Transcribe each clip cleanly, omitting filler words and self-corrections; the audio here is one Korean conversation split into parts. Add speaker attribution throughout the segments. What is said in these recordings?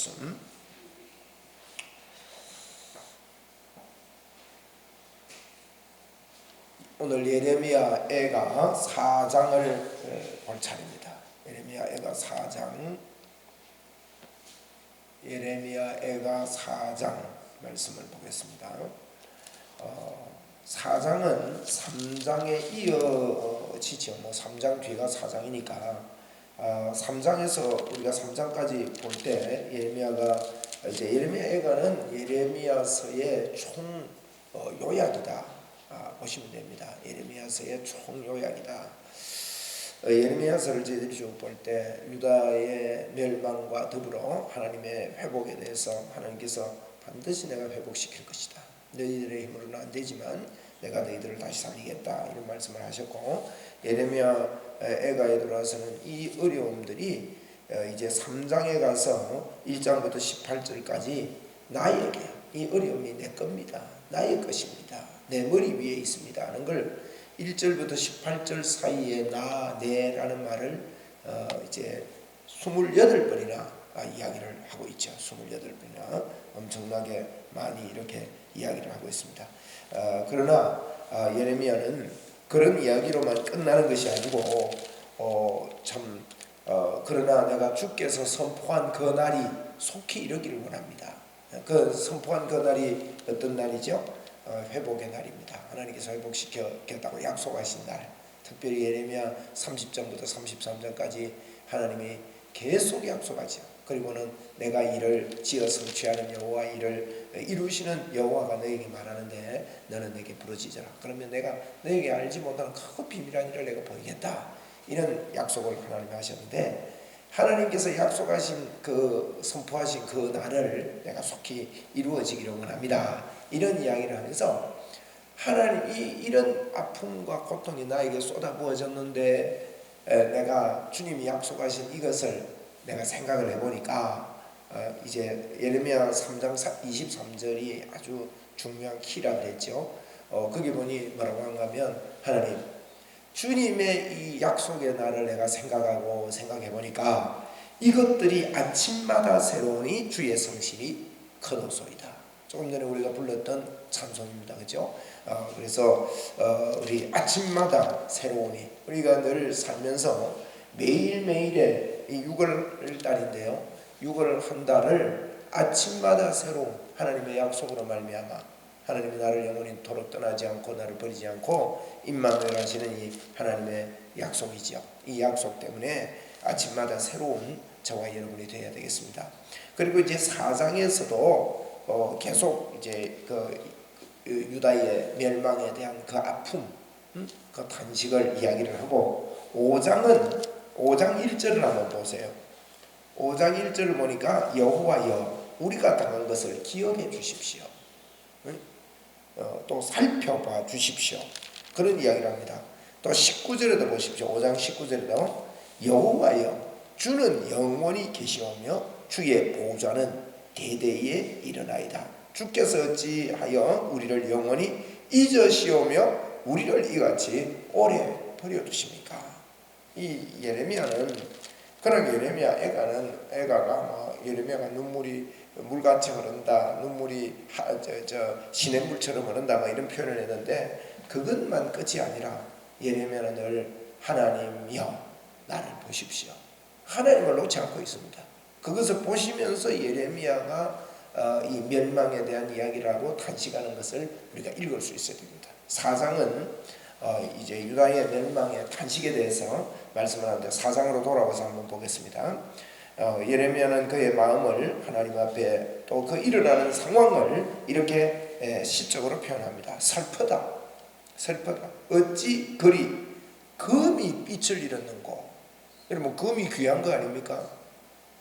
Speaker 1: 말씀. 오늘 예레미야 애가 4장을 볼 차례입니다. 예레미야 애가 4장, 예레미야 애가 4장 말씀을 보겠습니다. 4장은 3장에 이어지죠. 3장 뒤가 4장이니까 3장에서 우리가 3장까지 볼 때 예레미야가 이제 예레미야 애가는 예레미야서의 총 요약이다 보시면 됩니다. 예레미야서의 총 요약이다. 예레미야서를 저희들이 쭉 볼 때 유다의 멸망과 더불어 하나님의 회복에 대해서 하나님께서 반드시 내가 회복시킬 것이다. 너희들의 힘으로는 안 되지만 내가 너희들을 다시 살리겠다 이런 말씀을 하셨고, 예레미야 애가에 들어와서는 이 어려움들이 이제 3장에 가서 1장부터 18절까지 나에게 이 어려움이 내 겁니다. 나의 것입니다. 내 머리 위에 있습니다 하는 걸 1절부터 18절 사이에 나, 내라는 말을 이제 28번이나 이야기를 하고 있죠. 28번이나 엄청나게 많이 이렇게 이야기를 하고 있습니다. 그러나 예레미야는 그런 이야기로만 끝나는 것이 아니고 그러나 내가 주께서 선포한 그 날이 속히 이르기를 원합니다. 그 선포한 그 날이 어떤 날이죠? 회복의 날입니다. 하나님께서 회복시켰다고 약속하신 날, 특별히 예레미야 30장부터 33장까지 하나님이 계속 약속하죠. 그리고는 내가 이를 지어 성취하는 여호와, 이를 이루시는 여호와가 너에게 말하는데 너는 내게 부르짖어라. 그러면 내가 너에게 알지 못하는 크고 비밀한 일을 내가 보이겠다. 이런 약속을 하나님이 하셨는데, 하나님께서 약속하신 그 선포하신 그 날을 내가 속히 이루어지기를 원합니다. 이런 이야기를 하면서 하나님 이런 아픔과 고통이 나에게 쏟아부어졌는데 내가 주님이 약속하신 이것을 내가 생각을 해보니까 이제 예레미야 3장 23절이 아주 중요한 키라 그랬죠. 거기 보니 뭐라고 한가하면 하나님 주님의 이 약속의 날을 내가 생각해 보니까 이것들이 아침마다 새로우니 주의 성실이 크도소이다. 조금 전에 우리가 불렀던 찬송입니다. 그렇죠? 그래서 우리 아침마다 새로우니, 우리가 늘 살면서 매일매일의 이 6월 달인데요, 6월 한 달을 아침마다 새로운 하나님의 약속으로 말미암아 하나님이 나를 영원히 도로 떠나지 않고 나를 버리지 않고 임마누엘 하시는 이 하나님의 약속이죠. 이 약속 때문에 아침마다 새로운 저와 여러분이 되어야 되겠습니다. 그리고 이제 4장에서도 계속 이제 그 유다의 멸망에 대한 그 아픔, 그 탄식을 이야기를 하고, 5장 1절을 한번 보세요. 5장 1절을 보니까 여호와여 우리가 당한 것을 기억해 주십시오. 또 살펴봐 주십시오. 그런 이야기를 합니다. 또 19절에도 보십시오. 5장 19절에도 여호와여 주는 영원히 계시오며 주의 보좌는 대대에 일어나이다. 주께서 어찌하여 우리를 영원히 잊으시오며 우리를 이같이 오래 버려두십니까? 이 예레미야는, 그러나 예레미야 애가가 예레미야가 눈물이 물같이 흐른다, 눈물이 시냇물처럼 흐른다 이런 표현을 했는데, 그것만 끝이 아니라 예레미야는 늘 하나님이여 나를 보십시오, 하나님을 놓지 않고 있습니다. 그것을 보시면서 예레미야가 이 멸망에 대한 이야기를 하고 탄식하는 것을 우리가 읽을 수 있어야 됩니다. 4장은 이제 유다의 멸망의 탄식에 대해서 말씀을 하는데, 4장으로 돌아와서 한번 보겠습니다. 예레미야는 그의 마음을 하나님 앞에 또 그 일어나는 상황을 이렇게 시적으로 표현합니다. 슬프다 어찌 그리 금이 빛을 잃었는고. 여러분, 금이 귀한 거 아닙니까?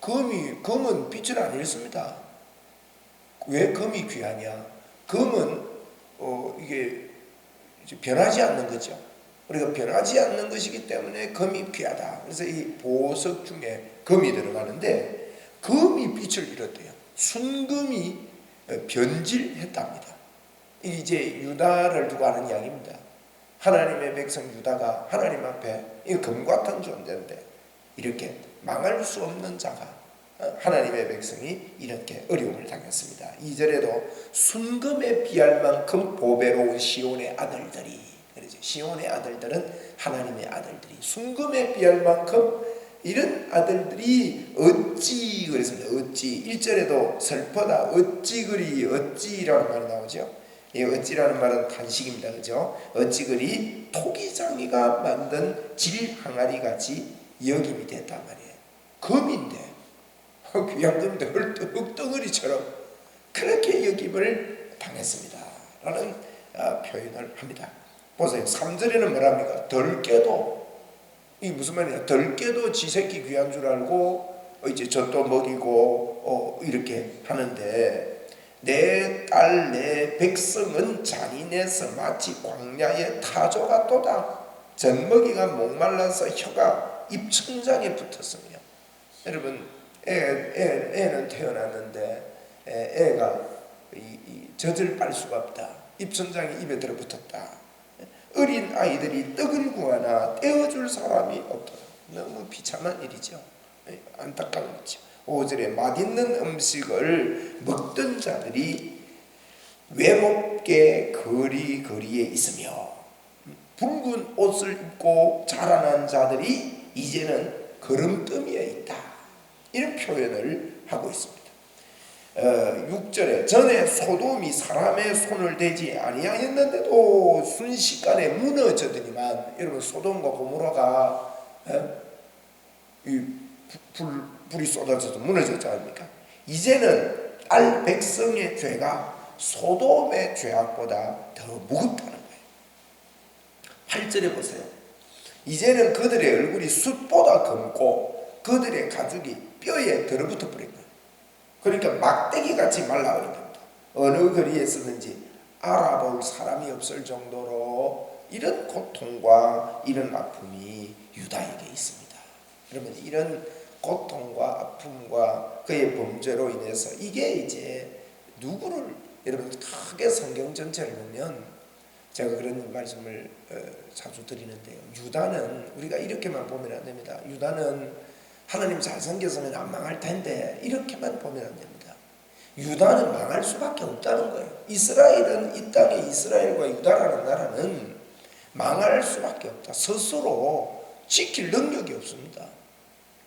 Speaker 1: 금은 빛을 안 잃습니다. 왜 금이 귀하냐? 금은 이게 변하지 않는 거죠. 우리가 변하지 않는 것이기 때문에 금이 귀하다. 그래서 이 보석 중에 금이 들어가는데, 금이 빛을 잃었대요. 순금이 변질했답니다. 이제 유다를 두고 하는 이야기입니다. 하나님의 백성 유다가 하나님 앞에 이 금 같은 존재인데 이렇게 망할 수 없는 자가 하나님의 백성이 이렇게 어려움을 당했습니다. 2절에도 순금에 비할 만큼 보배로운 시온의 아들들이, 그러죠. 시온의 아들들은 하나님의 아들들이 순금에 비할 만큼 이런 아들들이 어찌 그랬습니다. 어찌 1절에도 슬퍼다 어찌 그리 어찌라는 말이 나오죠. 이 어찌라는 말은 탄식입니다. 그죠? 어찌 그리 토기장이가 만든 질 항아리 같이 여김이 됐단 말이에요. 금인데 귀한 금인데 흙덩어리처럼 그렇게 여김을 당했습니다 라는 표현을 합니다. 보세요. 3절에는 뭐랍니까? 덜 깨도, 이 무슨 말이냐, 덜 깨도 지 새끼 귀한 줄 알고 이제 젖도 먹이고 이렇게 하는데, 내 딸 내 백성은 잔인해서 마치 광야의 타조 같도다. 젖먹이가 목말라서 혀가 입천장에 붙었으며. 여러분, 애는 태어났는데 애가 젖을 빨 수가 없다. 입천장이 입에 들어붙었다. 어린 아이들이 떡을 구하나 떼어줄 사람이 없다. 너무 비참한 일이죠. 안타까운 일이죠. 5절에 맛있는 음식을 먹던 자들이 외롭게 거리거리에 있으며, 붉은 옷을 입고 자라난 자들이 이제는 걸음더미에 있다. 이런 표현을 하고 있습니다. 6절에 전에 소돔이 사람의 손을 대지 아니하였는데도 순식간에 무너졌더니만, 여러분 소돔과 고모라가 불이 쏟아져서 무너졌지 않습니까? 이제는 딸 백성의 죄가 소돔의 죄악보다 더 무겁다는 거예요. 8절에 보세요. 이제는 그들의 얼굴이 숯보다 검고 그들의 가죽이 뼈에 들어붙어 버린 거예요. 그러니까 막대기같이 말라버린 겁니다. 어느 거리에 쓰는지 알아볼 사람이 없을 정도로 이런 고통과 이런 아픔이 유다에게 있습니다. 그러면 이런 고통과 아픔과 그의 범죄로 인해서 이게 이제 누구를, 여러분 크게 성경 전체를 보면 제가 그런 말씀을 자주 드리는데요. 유다는 우리가 이렇게만 보면 안 됩니다. 유다는 하나님 잘 섬겼으면 안 망할 텐데 이렇게만 보면 안 됩니다. 유다는 망할 수밖에 없다는 거예요. 이스라엘은, 이 땅의 이스라엘과 유다라는 나라는 망할 수밖에 없다. 스스로 지킬 능력이 없습니다.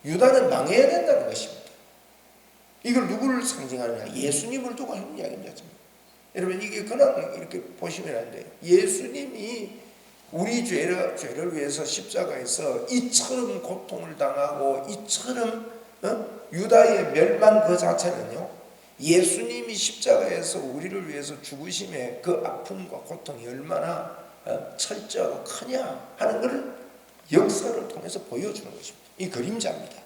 Speaker 1: 유다는 망해야 된다는 것입니다. 이걸 누구를 상징하느냐? 예수님을 두고 하는 이야기입니다. 여러분 이게 그냥 이렇게 보시면 안 돼요. 예수님이 우리 죄를 위해서 십자가에서 이처럼 고통을 당하고 이처럼 유다의 멸망 그 자체는요, 예수님이 십자가에서 우리를 위해서 죽으심의 그 아픔과 고통이 얼마나 철저하고 크냐 하는 것을 역사를 통해서 보여주는 것입니다. 이 그림자입니다.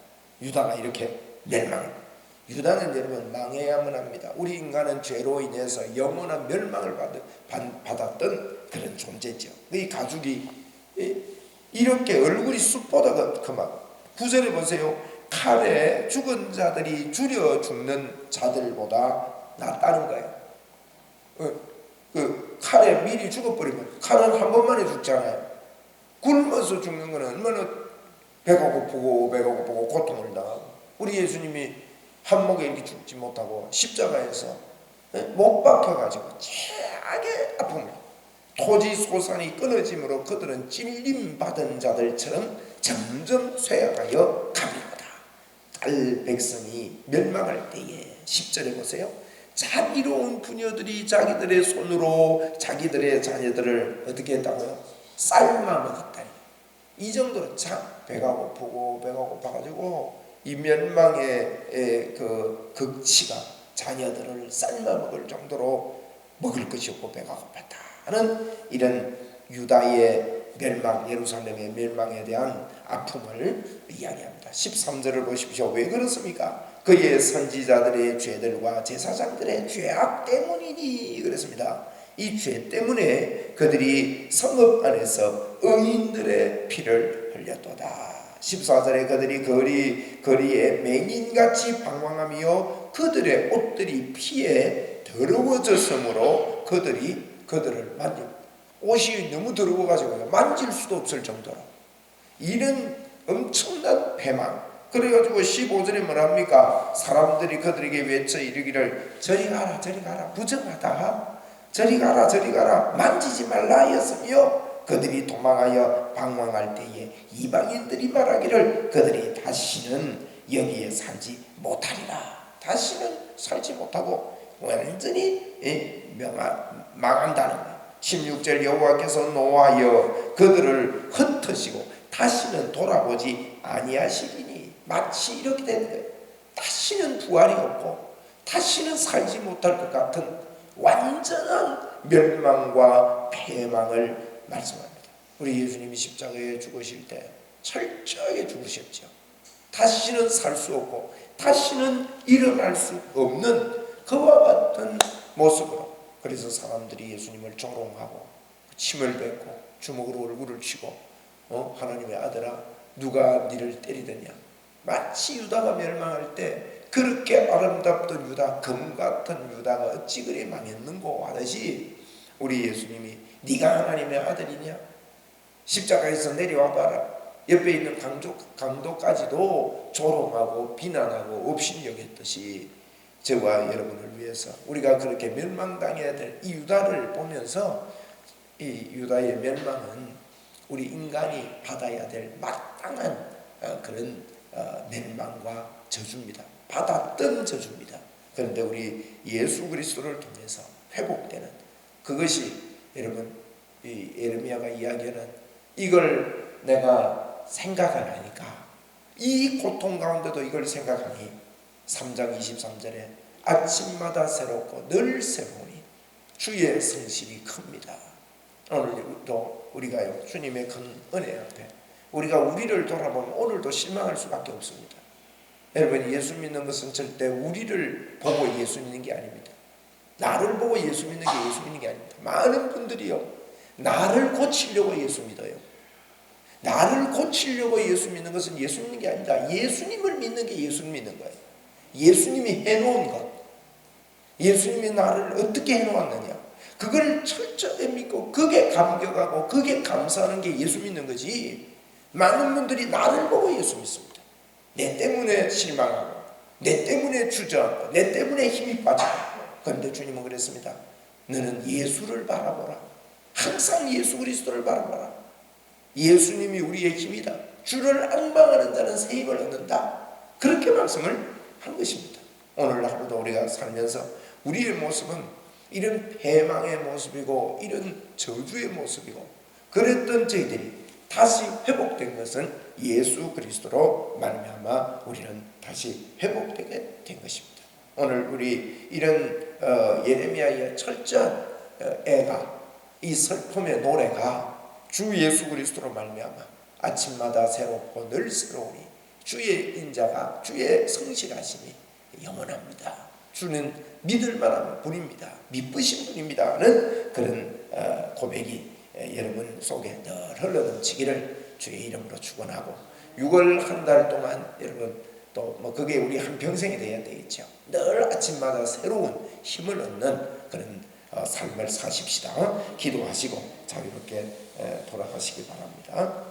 Speaker 1: 유다가 이렇게 멸망합니다. 유다는 여러분 망해야만 합니다. 우리 인간은 죄로 인해서 영원한 멸망을 받았던 그런 존재죠. 이 가죽이 이렇게 얼굴이 숯보다 그만. 9절에 보세요. 칼에 죽은 자들이 줄여 죽는 자들보다 낫다는 거예요. 그 칼에 미리 죽어버리면, 칼은 한 번만에 죽잖아요. 굶어서 죽는 거는 얼마나 배가 고프고 고통을 당하고, 우리 예수님이 한몫에 이렇게 죽지 못하고 십자가에서 못 박혀가지고 최악의 아픔을, 토지 소산이 끊어짐으로 그들은 찔림받은 자들처럼 점점 쇠약하여 가리로다. 딸 백성이 멸망할 때에 10절에 보세요. 자비로운 부녀들이 자기들의 손으로 자기들의 자녀들을 어떻게 했다고요? 삶아 먹었다니. 이 정도로 참 배가 고파가지고 이 멸망의 그 극치가 자녀들을 삶아 먹을 정도로 먹을 것이 없고 배가 고팠다는 이런 유다의 멸망, 예루살렘의 멸망에 대한 아픔을 이야기합니다. 13절을 보십시오. 왜 그렇습니까? 그의 선지자들의 죄들과 제사장들의 죄악 때문이니 그랬습니다. 이 죄 때문에 그들이 성읍 안에서 의인들의 피를 흘렸도다. 14절에 그들이 거리에 맹인같이 방황하며 그들의 옷들이 피에 더러워졌으므로 그들을 옷이 너무 더러워가지고 만질 수도 없을 정도로 이런 엄청난 패망, 그래가지고 15절에 뭐랍니까? 사람들이 그들에게 외쳐 이르기를 저리 가라 저리 가라 부정하다, 저리 가라 저리 가라 만지지 말라 하였으며 그들이 도망하여 방황할 때에 이방인들이 말하기를 그들이 다시는 여기에 살지 못하리라. 다시는 살지 못하고 완전히 망한다는 거예요. 16절 여호와께서 노하여 그들을 흩으시고 다시는 돌아보지 아니하시리니, 마치 이렇게 되는 거예요. 다시는 부활이 없고 다시는 살지 못할 것 같은 완전한 멸망과 패망을 말씀합니다. 우리 예수님이 십자가에 죽으실 때 철저하게 죽으셨죠. 다시는 살 수 없고 다시는 일어날 수 없는 그와 같은 모습으로, 그래서 사람들이 예수님을 조롱하고 침을 뱉고 주먹으로 얼굴을 치고 하나님의 아들아 누가 니를 때리더냐, 마치 유다가 멸망할 때 그렇게 아름답던 유다, 금 같은 유다가 어찌 그리 망했는고 하듯이 우리 예수님이 네가 하나님의 아들이냐, 십자가에서 내려와 봐라. 옆에 있는 강도까지도 조롱하고 비난하고 업신여겼듯이 저와 여러분을 위해서 우리가 그렇게 멸망당해야 될 이 유다를 보면서 이 유다의 멸망은 우리 인간이 받아야 될 마땅한 그런 멸망과 저주입니다. 받았던 저주입니다. 그런데 우리 예수 그리스도를 통해서 회복되는 그것이, 여러분 이 예레미야가 이야기하는 이걸 내가 생각을 하니까, 이 고통 가운데도 이걸 생각하니 3장 23절에 아침마다 새롭고 늘 새로우니 주의 성실이 큽니다. 오늘도 우리가요 주님의 큰 은혜 앞에 우리가 우리를 돌아보면 오늘도 실망할 수밖에 없습니다. 여러분 예수 믿는 것은 절대 우리를 보고 예수 믿는 게 아닙니다. 나를 보고 예수 믿는 게 예수 믿는 게 아닙니다. 많은 분들이요 나를 고치려고 예수 믿어요. 나를 고치려고 예수 믿는 것은 예수 믿는 게 아니다. 예수님을 믿는 게 예수 믿는 거예요. 예수님이 해놓은 것, 예수님이 나를 어떻게 해놓았느냐, 그걸 철저히 믿고 그게 감격하고 그게 감사하는 게 예수 믿는 거지. 많은 분들이 나를 보고 예수 믿습니다. 내 때문에 실망하고 내 때문에 주저하고 내 때문에 힘이 빠지고. 그런데 주님은 그랬습니다. 너는 예수를 바라보라. 항상 예수 그리스도를 바라보라. 예수님이 우리의 힘이다. 주를 앙망하는 자는 새 힘을 얻는다. 그렇게 말씀을 한 것입니다. 오늘 하루도 우리가 살면서 우리의 모습은 이런 패망의 모습이고 이런 저주의 모습이고 그랬던 저희들이 다시 회복된 것은 예수 그리스도로 말미암아 우리는 다시 회복되게 된 것입니다. 오늘 우리 이런 예레미야의 철저한 애가, 이 슬픔의 노래가 주 예수 그리스도로 말미암아 아침마다 새롭고 늘 새로우니 주의 인자가, 주의 성실하심이 영원합니다. 주는 믿을 만한 분입니다. 믿으신 분입니다 하는 그런 고백이 여러분 속에 늘 흘러넘치기를 주의 이름으로 축원하고, 6월 한 달 동안 여러분 또 그게 우리 한평생이 돼야 되겠죠. 늘 아침마다 새로운 힘을 얻는 그런 삶을 사십시다. 기도하시고 자유롭게 돌아가시기 바랍니다.